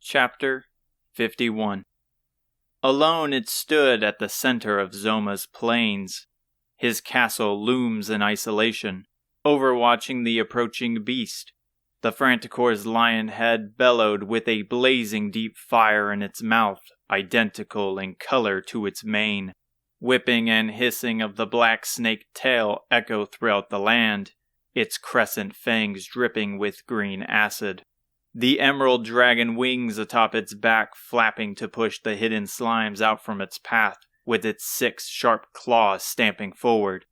Chapter 51. Alone it stood at the center of Zoma's plains. His castle looms in isolation, overwatching the approaching beast. The Franticore's lion head bellowed with a blazing deep fire in its mouth, identical in color to its mane. Whipping and hissing of the black snake tail echo throughout the land, its crescent fangs dripping with green acid. The emerald dragon wings atop its back flapping to push the hidden slimes out from its path, with its 6 sharp claws stamping forward.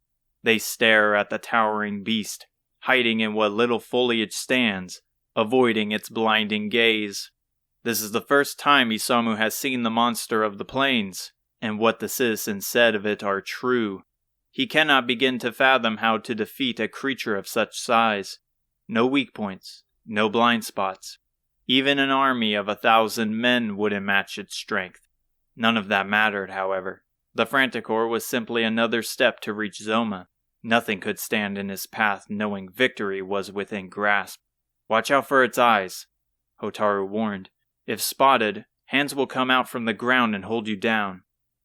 They stare at the towering beast, hiding in what little foliage stands, avoiding its blinding gaze. This is the first time Isamu has seen the monster of the plains, and what the citizens said of it are true. He cannot begin to fathom how to defeat a creature of such size. No weak points, no blind spots. Even an army of 1,000 men wouldn't match its strength. None of that mattered, however. The Franticore was simply another step to reach Zoma. Nothing could stand in his path, knowing victory was within grasp. "Watch out for its eyes," Hotaru warned. "If spotted, hands will come out from the ground and hold you down."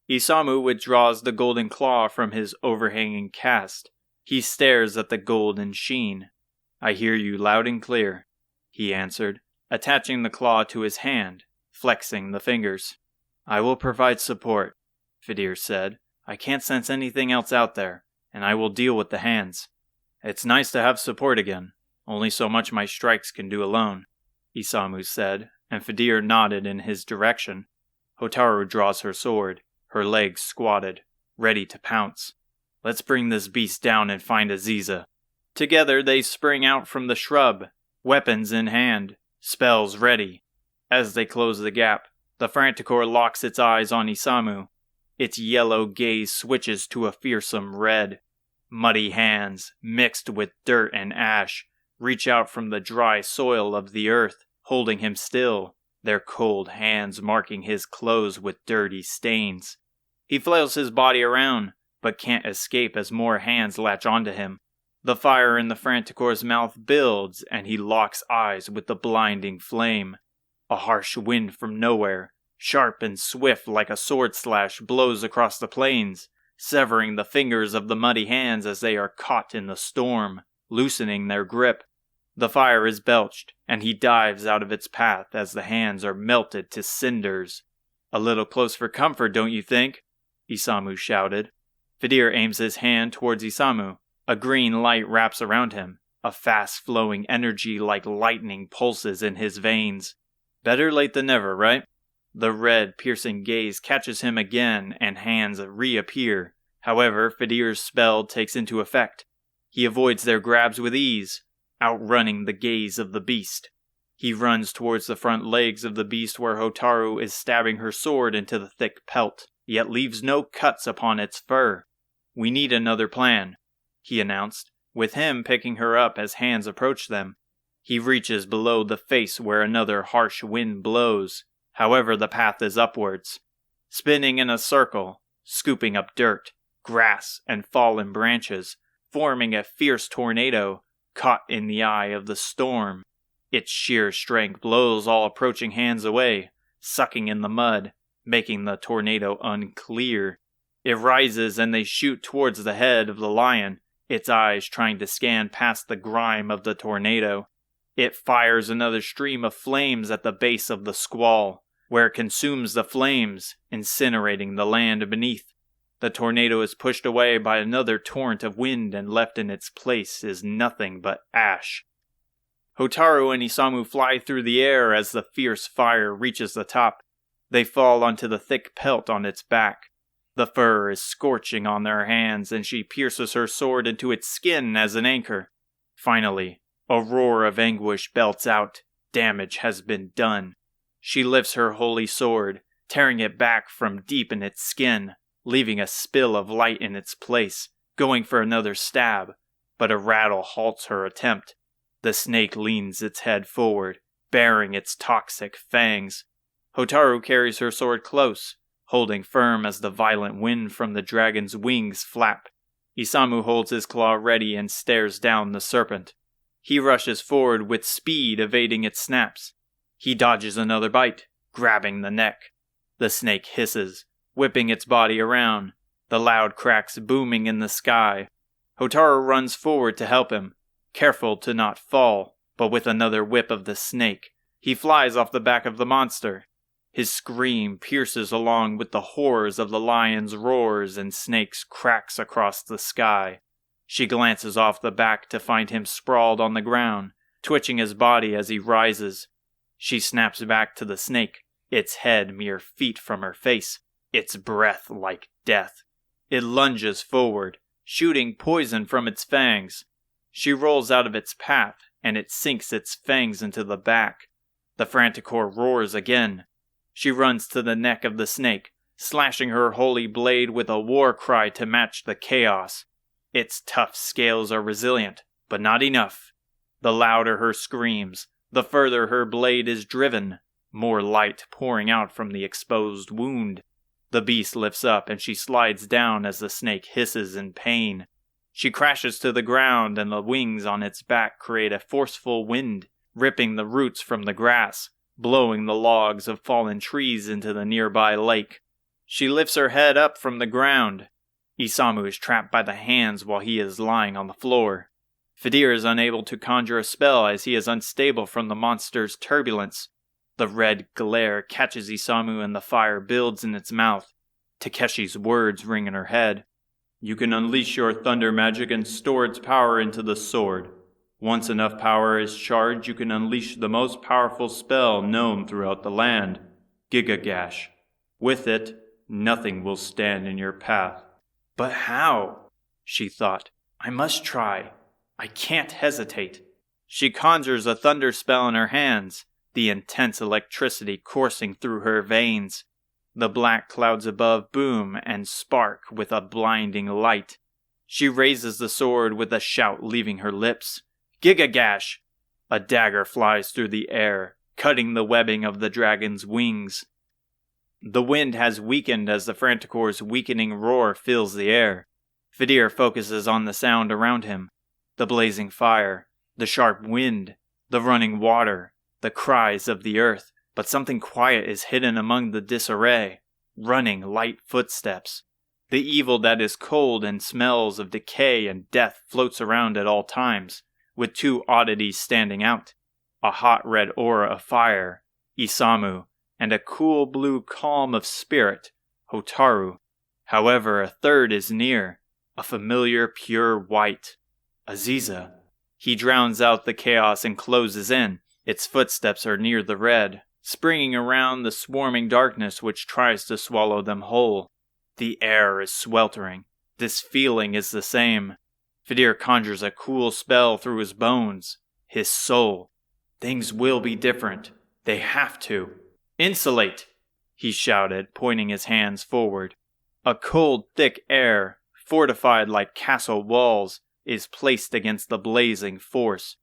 Isamu withdraws the golden claw from his overhanging cast. He stares at the golden sheen. "I hear you loud and clear," he answered, attaching the claw to his hand, flexing the fingers. "I will provide support," Fedir said. "I can't sense anything else out there, and I will deal with the hands." "It's nice to have support again. Only so much my strikes can do alone," Isamu said, and Fedir nodded in his direction. Hotaru draws her sword, her legs squatted, ready to pounce. "Let's bring this beast down and find Aziza." Together they spring out from the shrub, weapons in hand, spells ready. As they close the gap, the Franticore locks its eyes on Isamu. Its yellow gaze switches to a fearsome red. Muddy hands, mixed with dirt and ash, reach out from the dry soil of the earth, holding him still, their cold hands marking his clothes with dirty stains. He flails his body around, but can't escape as more hands latch onto him. The fire in the Franticore's mouth builds, and he locks eyes with the blinding flame. A harsh wind from nowhere, sharp and swift like a sword slash, blows across the plains, severing the fingers of the muddy hands as they are caught in the storm, loosening their grip. The fire is belched, and he dives out of its path as the hands are melted to cinders. "A little close for comfort, don't you think?" Isamu shouted. Fedir aims his hand towards Isamu. A green light wraps around him. A fast-flowing energy like lightning pulses in his veins. "Better late than never, right?" The red, piercing gaze catches him again, and hands reappear. However, Fedir's spell takes into effect. He avoids their grabs with ease, outrunning the gaze of the beast. He runs towards the front legs of the beast where Hotaru is stabbing her sword into the thick pelt, yet leaves no cuts upon its fur. "We need another plan," he announced, with him picking her up as hands approach them. He reaches below the face where another harsh wind blows. However, the path is upwards, spinning in a circle, scooping up dirt, grass, and fallen branches, forming a fierce tornado, caught in the eye of the storm. Its sheer strength blows all approaching hands away, sucking in the mud, making the tornado unclear. It rises and they shoot towards the head of the lion, its eyes trying to scan past the grime of the tornado. It fires another stream of flames at the base of the squall, where it consumes the flames, incinerating the land beneath. The tornado is pushed away by another torrent of wind, and left in its place is nothing but ash. Hotaru and Isamu fly through the air as the fierce fire reaches the top. They fall onto the thick pelt on its back. The fur is scorching on their hands, and she pierces her sword into its skin as an anchor. Finally, a roar of anguish belts out. Damage has been done. She lifts her holy sword, tearing it back from deep in its skin, leaving a spill of light in its place, going for another stab, but a rattle halts her attempt. The snake leans its head forward, baring its toxic fangs. Hotaru carries her sword close, holding firm as the violent wind from the dragon's wings flap. Isamu holds his claw ready and stares down the serpent. He rushes forward with speed, evading its snaps. He dodges another bite, grabbing the neck. The snake hisses, whipping its body around, the loud cracks booming in the sky. Hotaru runs forward to help him, careful to not fall, but with another whip of the snake, he flies off the back of the monster. His scream pierces along with the horrors of the lion's roars and snake's cracks across the sky. She glances off the back to find him sprawled on the ground, twitching his body as he rises. She snaps back to the snake, its head mere feet from her face, its breath like death. It lunges forward, shooting poison from its fangs. She rolls out of its path, and it sinks its fangs into the back. The Franticor roars again. She runs to the neck of the snake, slashing her holy blade with a war cry to match the chaos. Its tough scales are resilient, but not enough. The louder her screams, the further her blade is driven, more light pouring out from the exposed wound. The beast lifts up and she slides down as the snake hisses in pain. She crashes to the ground and the wings on its back create a forceful wind, ripping the roots from the grass, blowing the logs of fallen trees into the nearby lake. She lifts her head up from the ground. Isamu is trapped by the hands while he is lying on the floor. Fedir is unable to conjure a spell as he is unstable from the monster's turbulence. The red glare catches Isamu and the fire builds in its mouth. Takeshi's words ring in her head. You can unleash your thunder magic and store its power into the sword. Once enough power is charged, you can unleash the most powerful spell known throughout the land, Gigagash. With it, nothing will stand in your path. But how? She thought. I must try. I can't hesitate. She conjures a thunder spell in her hands, the intense electricity coursing through her veins. The black clouds above boom and spark with a blinding light. She raises the sword with a shout leaving her lips. Gigagash! A dagger flies through the air, cutting the webbing of the dragon's wings. The wind has weakened as the Franticor's weakening roar fills the air. Fedir focuses on the sound around him. The blazing fire, the sharp wind, the running water, the cries of the earth, but something quiet is hidden among the disarray. Running light footsteps. The evil that is cold and smells of decay and death floats around at all times, with two oddities standing out. A hot red aura of fire, Isamu, and a cool blue calm of spirit, Hotaru. However, a third is near, a familiar pure white, Aziza. He drowns out the chaos and closes in. Its footsteps are near the red, springing around the swarming darkness which tries to swallow them whole. The air is sweltering. This feeling is the same. Fedir conjures a cool spell through his bones, his soul. Things will be different. They have to. Insulate! He shouted, pointing his hands forward. A cold, thick air, fortified like castle walls, is placed against the blazing force.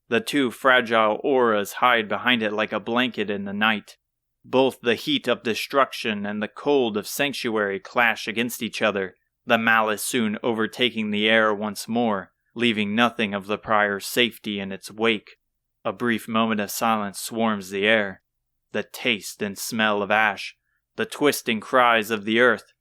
The two fragile auras hide behind it like a blanket in the night. Both the heat of destruction and the cold of sanctuary clash against each other, the malice soon overtaking the air once more, leaving nothing of the prior safety in its wake. A brief moment of silence swarms the air. The taste and smell of ash, the twisting cries of the earth.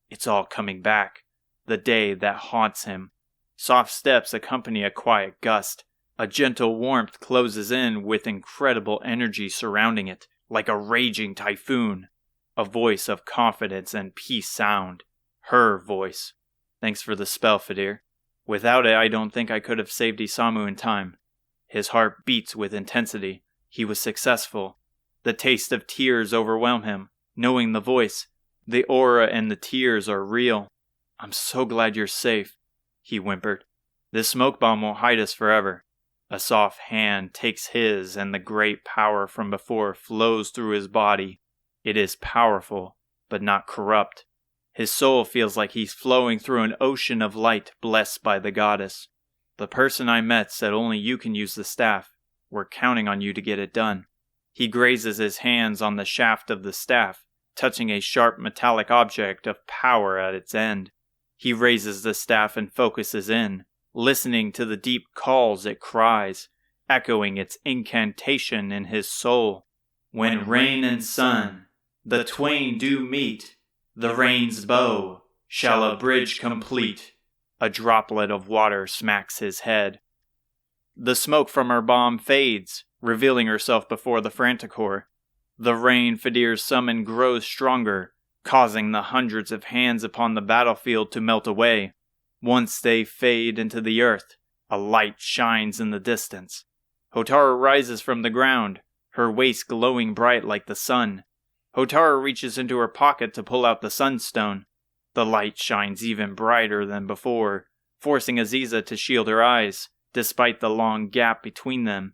It's all coming back. The day that haunts him. Soft steps accompany a quiet gust. A gentle warmth closes in with incredible energy surrounding it, like a raging typhoon. A voice of confidence and peace sound. Her voice. Thanks for the spell, Fedir. Without it, I don't think I could have saved Isamu in time. His heart beats with intensity. He was successful. The taste of tears overwhelm him, knowing the voice. The aura and the tears are real. I'm so glad you're safe, he whimpered. This smoke bomb won't hide us forever. A soft hand takes his and the great power from before flows through his body. It is powerful, but not corrupt. His soul feels like he's flowing through an ocean of light blessed by the goddess. The person I met said only you can use the staff. We're counting on you to get it done. He grazes his hands on the shaft of the staff, touching a sharp metallic object of power at its end. He raises the staff and focuses in, listening to the deep calls it cries, echoing its incantation in his soul. When rain and sun, the twain do meet, the rain's bow shall a bridge complete. A droplet of water smacks his head. The smoke from her bomb fades, revealing herself before the Franticor. The rain Fedir's summon grows stronger, causing the hundreds of hands upon the battlefield to melt away. Once they fade into the earth, a light shines in the distance. Hotaru rises from the ground, her waist glowing bright like the sun. Hotaru reaches into her pocket to pull out the sunstone. The light shines even brighter than before, forcing Aziza to shield her eyes, despite the long gap between them.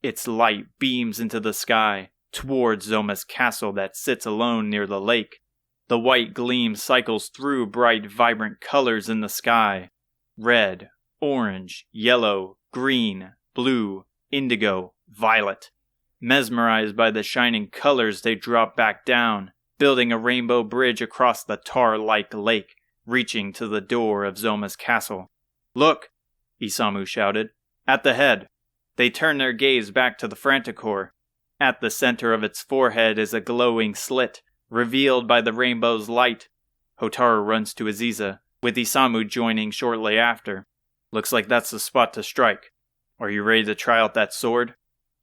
Its light beams into the sky, towards Zoma's castle that sits alone near the lake. The white gleam cycles through bright, vibrant colors in the sky. Red, orange, yellow, green, blue, indigo, violet. Mesmerized by the shining colors, they drop back down, building a rainbow bridge across the tar-like lake, reaching to the door of Zoma's castle. "Look!" Isamu shouted. "At the head." They turn their gaze back to the Franticor. At the center of its forehead is a glowing slit, revealed by the rainbow's light. Hotaru runs to Aziza, with Isamu joining shortly after. "Looks like that's the spot to strike. Are you ready to try out that sword?"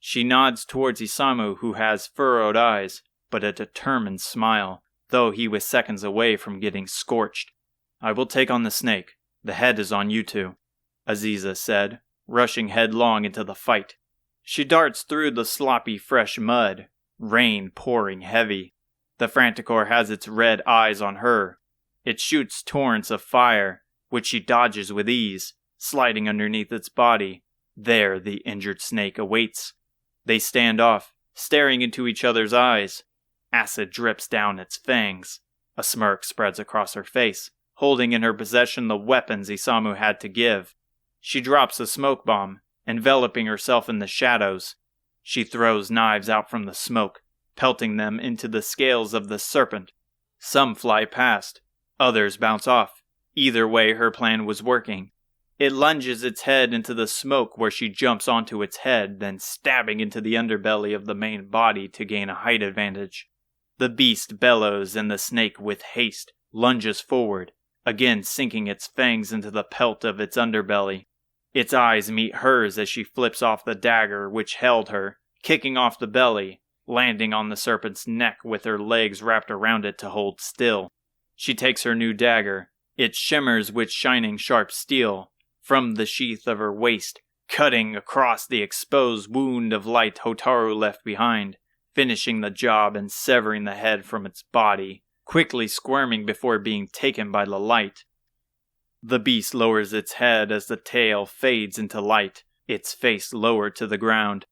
She nods towards Isamu, who has furrowed eyes, but a determined smile, though he was seconds away from getting scorched. "I will take on the snake. The head is on you two," Aziza said, rushing headlong into the fight. She darts through the sloppy fresh mud, rain pouring heavy. The Franticor has its red eyes on her. It shoots torrents of fire, which she dodges with ease, sliding underneath its body. There the injured snake awaits. They stand off, staring into each other's eyes. Acid drips down its fangs. A smirk spreads across her face, holding in her possession the weapons Isamu had to give. She drops the smoke bomb, enveloping herself in the shadows. She throws knives out from the smoke, pelting them into the scales of the serpent. Some fly past, others bounce off. Either way, her plan was working. It lunges its head into the smoke where she jumps onto its head, then stabbing into the underbelly of the main body to gain a height advantage. The beast bellows and the snake with haste lunges forward, again sinking its fangs into the pelt of its underbelly. Its eyes meet hers as she flips off the dagger which held her, kicking off the belly, landing on the serpent's neck with her legs wrapped around it to hold still. She takes her new dagger. It shimmers with shining sharp steel from the sheath of her waist, cutting across the exposed wound of light Hotaru left behind, finishing the job and severing the head from its body, quickly squirming before being taken by the light. The beast lowers its head as the tail fades into light, its face lowered to the ground.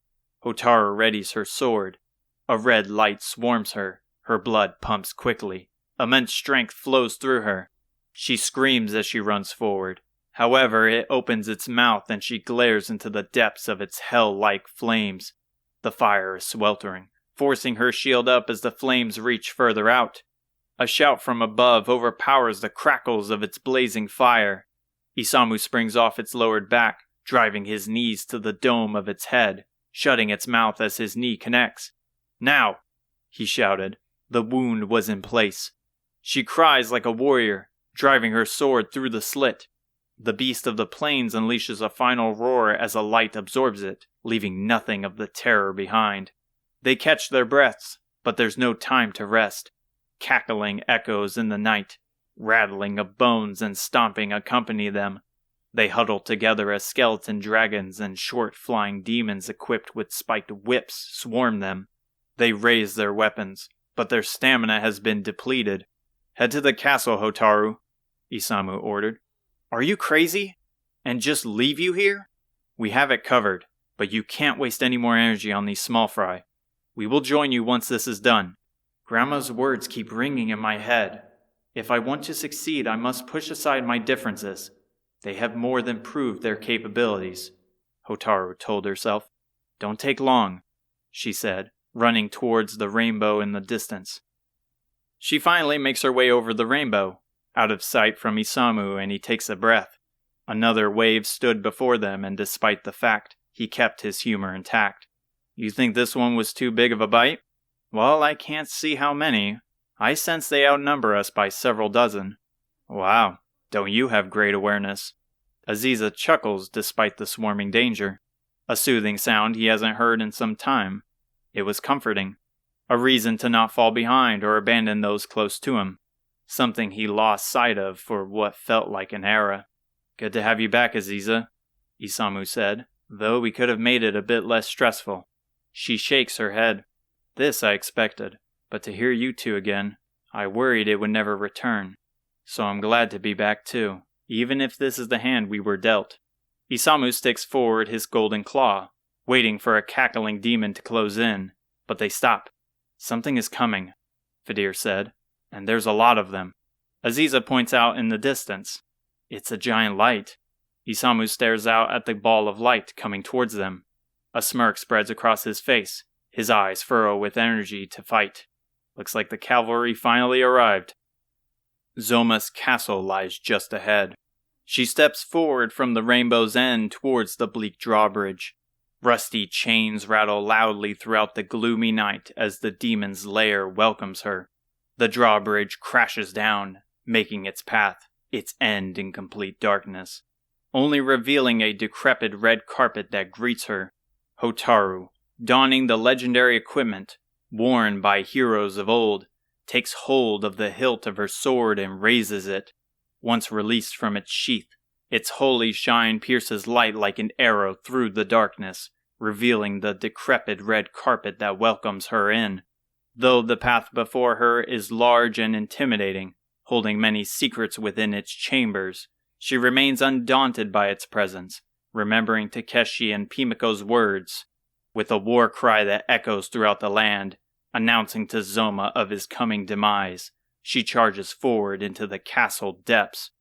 Hotaru readies her sword. A red light swarms her. Her blood pumps quickly. Immense strength flows through her. She screams as she runs forward. However, it opens its mouth and she glares into the depths of its hell-like flames. The fire is sweltering, forcing her shield up as the flames reach further out. A shout from above overpowers the crackles of its blazing fire. Isamu springs off its lowered back, driving his knees to the dome of its head, shutting its mouth as his knee connects. "Now!" he shouted. The wound was in place. She cries like a warrior, driving her sword through the slit. The beast of the plains unleashes a final roar as a light absorbs it, leaving nothing of the terror behind. They catch their breaths, but there's no time to rest. Cackling echoes in the night, rattling of bones and stomping accompany them. They huddle together as skeleton dragons and short flying demons equipped with spiked whips swarm them. They raise their weapons, but their stamina has been depleted. "Head to the castle, Hotaru," Isamu ordered. "Are you crazy? And just leave you here? We have it covered, but you can't waste any more energy on these small fry. We will join you once this is done." Grandma's words keep ringing in my head. If I want to succeed, I must push aside my differences. They have more than proved their capabilities, Hotaru told herself. "Don't take long," she said, running towards the rainbow in the distance. She finally makes her way over the rainbow, out of sight from Isamu, and he takes a breath. Another wave stood before them, and despite the fact, he kept his humor intact. "You think this one was too big of a bite?" Well, I can't see how many. I sense they outnumber us by several dozen. Wow, don't you have great awareness? Aziza chuckles despite the swarming danger. A soothing sound he hasn't heard in some time. It was comforting. A reason to not fall behind or abandon those close to him. Something he lost sight of for what felt like an era. Good to have you back, Aziza, Isamu said, though we could have made it a bit less stressful. She shakes her head. This I expected, but to hear you two again, I worried it would never return. So I'm glad to be back too, even if this is the hand we were dealt. Isamu sticks forward his golden claw, waiting for a cackling demon to close in, but they stop. Something is coming, Fedir said, and there's a lot of them. Aziza points out in the distance. It's a giant light. Isamu stares out at the ball of light coming towards them. A smirk spreads across his face. His eyes furrow with energy to fight. Looks like the cavalry finally arrived. Zoma's castle lies just ahead. She steps forward from the rainbow's end towards the bleak drawbridge. Rusty chains rattle loudly throughout the gloomy night as the demon's lair welcomes her. The drawbridge crashes down, making its path, its end in complete darkness, only revealing a decrepit red carpet that greets her. Hotaru, donning the legendary equipment worn by heroes of old, takes hold of the hilt of her sword and raises it. Once released from its sheath, its holy shine pierces light like an arrow through the darkness, revealing the decrepit red carpet that welcomes her in. Though the path before her is large and intimidating, holding many secrets within its chambers, she remains undaunted by its presence, remembering Takeshi and Pimiko's words. With a war cry that echoes throughout the land, announcing to Zoma of his coming demise, she charges forward into the castle depths,